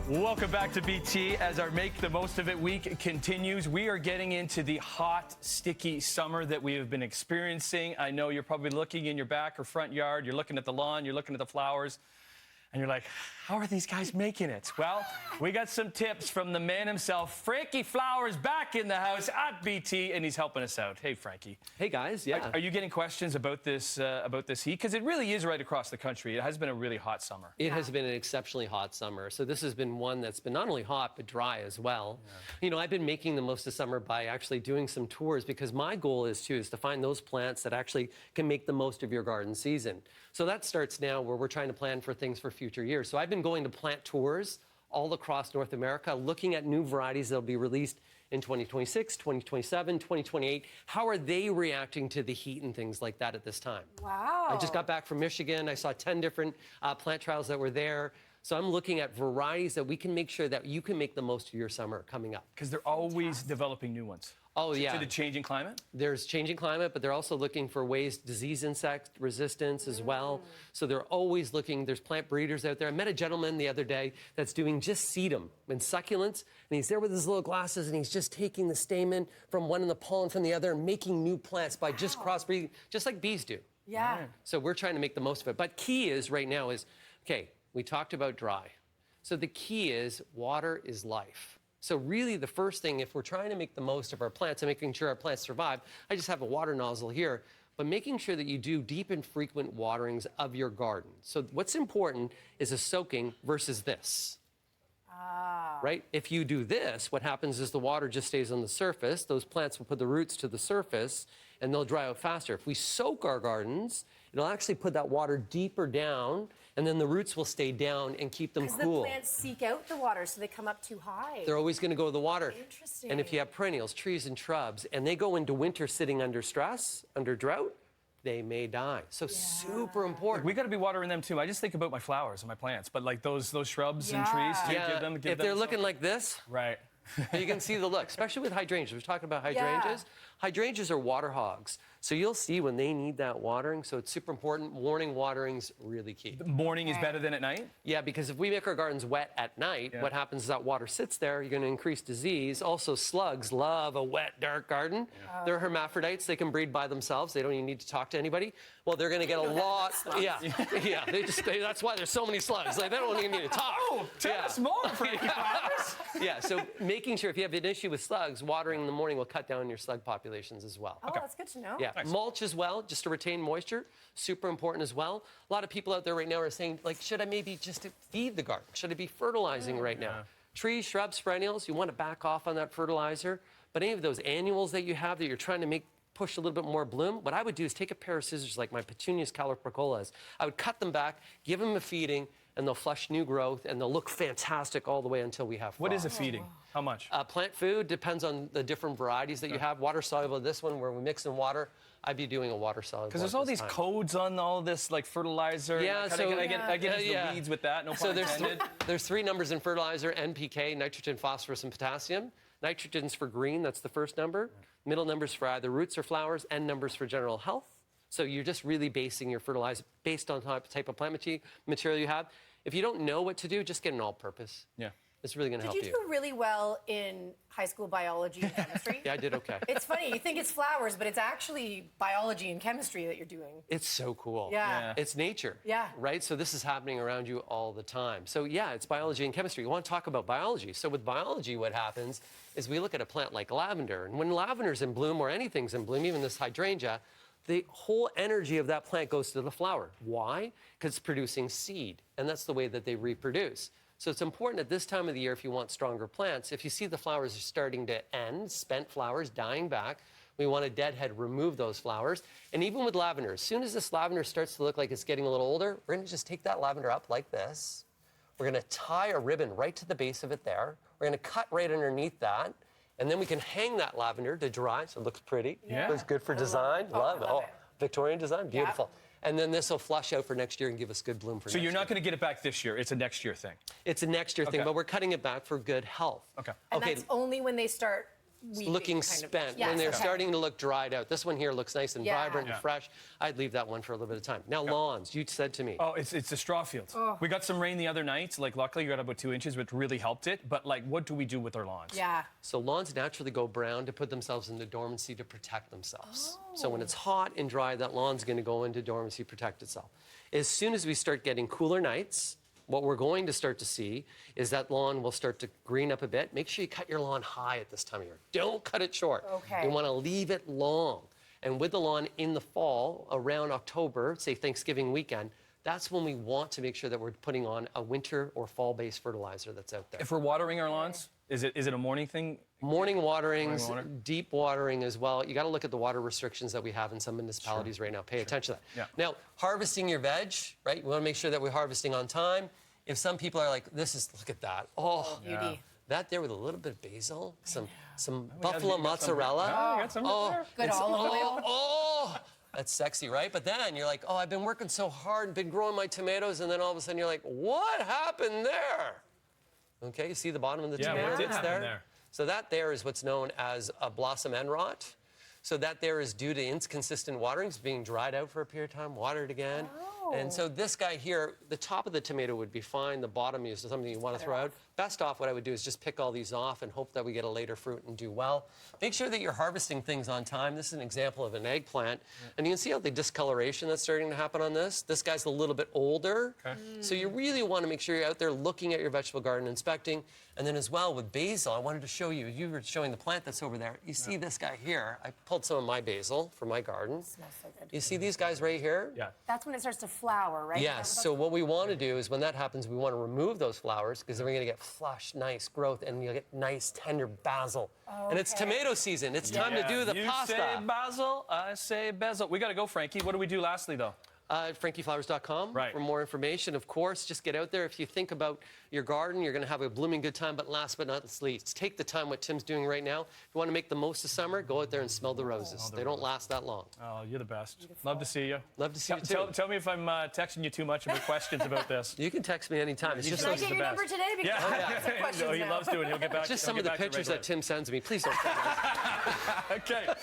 Welcome back to BT as our Make the Most of It week continues. We are getting into the hot, sticky summer that we have been experiencing. I know you're probably looking in your back or front yard, you're looking at the lawn, you're looking at the flowers, and you're like, how are these guys making it? Well, we got some tips from the man himself, Frankie Flowers, back in the house at BT, and he's helping us out. Hey, Frankie. Hey, guys. Yeah. Are you getting questions about this heat? Because it really is right across the country. It has been a really hot summer. It has been an exceptionally hot summer. So this has been one that's been not only hot, but dry as well. Yeah. You know, I've been making the most of summer by actually doing some tours because my goal is to find those plants that actually can make the most of your garden season. So that starts now where we're trying to plan for things for future years. So I've been going to plant tours all across North America, looking at new varieties that will be released in 2026, 2027, 2028. How are they reacting to the heat and things like that at this time? Wow. I just got back from Michigan. I saw 10 different plant trials that were there. So I'm looking at varieties that we can make sure that you can make the most of your summer coming up. Because they're always developing new ones. Oh, yeah. To the changing climate? There's changing climate, but they're also looking for ways, disease insect resistance as well. So they're always looking. There's plant breeders out there. I met a gentleman the other day that's doing just sedum and succulents, and he's there with his little glasses, and he's just taking the stamen from one and the pollen from the other and making new plants by just crossbreeding, just like bees do. Yeah. So we're trying to make the most of it. But key is right now is, okay, we talked about dry. So the key is water is life. So really the first thing, if we're trying to make the most of our plants and making sure our plants survive, I just have a water nozzle here, but making sure that you do deep and frequent waterings of your garden. So what's important is a soaking versus this. Right? If you do this, what happens is the water just stays on the surface. Those plants will put the roots to the surface and they'll dry out faster. If we soak our gardens, it'll actually put that water deeper down, and then the roots will stay down and keep them cool. Because the plants seek out the water, so they come up too high. They're always going to go to the water. Interesting. And if you have perennials, trees and shrubs, and they go into winter sitting under stress, under drought, they may die. So super important. We got to be watering them too. I just think about my flowers and my plants, but like those shrubs and trees, too, give if them they're looking like this, right. you can see the look, especially with hydrangeas. We're talking about hydrangeas. Hydrangeas are water hogs. So you'll see when they need that watering. So it's super important. Morning watering's really key. The morning is better than at night? Yeah, because if we make our gardens wet at night, what happens is that water sits there. You're going to increase disease. Also, slugs love a wet, dark garden. They're hermaphrodites. They can breed by themselves. They don't even need to talk to anybody. Well, they're going to get a lot. That's why there's so many slugs. Like, they don't even need to talk. Oh, tell us more, Frankie Flowers. So making sure if you have an issue with slugs, watering in the morning will cut down your slug populations as well. Oh, that's good to know. Yeah, nice. Mulch as well, just to retain moisture, super important as well. A lot of people out there right now are saying, like, should I maybe just feed the garden? Should I be fertilizing right now? Trees, shrubs, perennials, you want to back off on that fertilizer. But any of those annuals that you have that you're trying to push a little bit more bloom, what I would do is take a pair of scissors like my petunias calipricolas. I would cut them back, give them a feeding, and they'll flush new growth, and they'll look fantastic all the way until we have frost. What is a feeding? How much? Plant food depends on the different varieties that you have. Water soluble, this one where we mix in water, I'd be doing a water soluble. Because there's all these codes on all this, like fertilizer. Yeah, so I get into the weeds with that. No pun intended. There's 3 numbers in fertilizer: NPK, nitrogen, phosphorus, and potassium. Nitrogen's for green, that's the first number. Middle numbers for either roots or flowers, N numbers for general health. So you're just really basing your fertilizer based on the type of plant material you have. If you don't know what to do, just get an all-purpose. Yeah. It's really going to help you. Did you do really well in high school biology and chemistry? Yeah, I did okay. It's funny, you think it's flowers, but it's actually biology and chemistry that you're doing. It's so cool. Yeah. It's nature. Yeah. Right? So this is happening around you all the time. So yeah, it's biology and chemistry. You want to talk about biology. So with biology, what happens is we look at a plant like lavender, and when lavender's in bloom or anything's in bloom, even this hydrangea, the whole energy of that plant goes to the flower. Why? Because it's producing seed, and that's the way that they reproduce. So it's important at this time of the year, if you want stronger plants, if you see the flowers are starting to end, spent flowers dying back, we want to deadhead, remove those flowers. And even with lavender, as soon as this lavender starts to look like it's getting a little older, we're going to just take that lavender up like this. We're going to tie a ribbon right to the base of it there. We're going to cut right underneath that. And then we can hang that lavender to dry, so it looks pretty. Yeah. Looks good for design. Love it. Victorian design, beautiful. Yeah. And then this will flush out for next year and give us good bloom for next year. So you're not going to get it back this year. It's a next year thing. It's a next year thing, but we're cutting it back for good health. Okay. And that's only when they start weeping looking kind of- spent, Yes, when they're okay. starting to look dried out. This one here looks nice and Yeah. vibrant Yeah. and fresh. I'd leave that one for a little bit of time. Now, lawns, you said to me. Oh, it's the straw fields. Oh. We got some rain the other night. Like, luckily, we got about 2 inches, which really helped it. But, like, what do we do with our lawns? Yeah. So lawns naturally go brown to put themselves into dormancy to protect themselves. So when it's hot and dry, that lawn's going to go into dormancy, protect itself. As soon as we start getting cooler nights, what we're going to start to see is that lawn will start to green up a bit. Make sure you cut your lawn high at this time of year. Don't cut it short. Okay. You want to leave it long. And with the lawn in the fall, around October, say Thanksgiving weekend, that's when we want to make sure that we're putting on a winter or fall-based fertilizer that's out there. If we're watering our lawns, is it a morning thing? Morning waterings, Morning water. deep watering as well. You got to look at the water restrictions that we have in some municipalities right now. Pay attention to that. Yeah. Now, harvesting your veg, right? We want to make sure that we're harvesting on time. If some people are like, look at that. Oh, Beauty. that there with a little bit of basil, some We buffalo got some- mozzarella. Yeah, you got some right there. Good It's- olive oil. Oh, that's sexy, right? But then you're like, oh, I've been working so hard and been growing my tomatoes, and then all of a sudden you're like, what happened there? Okay, you see the bottom of the Yeah, tomato? what did It's happen there? So that there is what's known as a blossom end rot. So that there is due to inconsistent waterings, being dried out for a period of time, watered again. And so this guy here, the top of the tomato would be fine. The bottom is something you want to throw out. Best off, what I would do is just pick all these off and hope that we get a later fruit and do well. Make sure that you're harvesting things on time. This is an example of an eggplant. And you can see how the discoloration that's starting to happen on this. This guy's a little bit older. Okay. So you really want to make sure you're out there looking at your vegetable garden, inspecting. And then as well with basil, I wanted to show you, you were showing the plant that's over there. You see this guy here. I pulled some of my basil for my garden. Smells so good. You see these guys right here? Yeah. That's when it starts to flower, right? Yes. So what we want to do is when that happens, we want to remove those flowers because then we're going to get flush, nice growth, and you'll get nice, tender basil. And it's Okay. tomato season. It's time to do the you pasta. say basil, I say basil. We got to go, Frankie. What do we do lastly, though? FrankieFlowers.com Right. for more information. Of course, just get out there. If you think about your garden, you're going to have a blooming good time. But last but not least, take the time, what Tim's doing right now. If you want to make the most of summer, go out there and smell the roses. They don't last that long. Oh, you're the best. Love to see you. Love to see you too. Tell me if I'm texting you too much about questions about this. You can text me anytime. It's just Can I like, get the your best. number today? Because I have some questions No, he now. loves doing it. He'll get back. just he'll some of get the back to pictures regular. that Tim sends me. Please don't send those. Okay.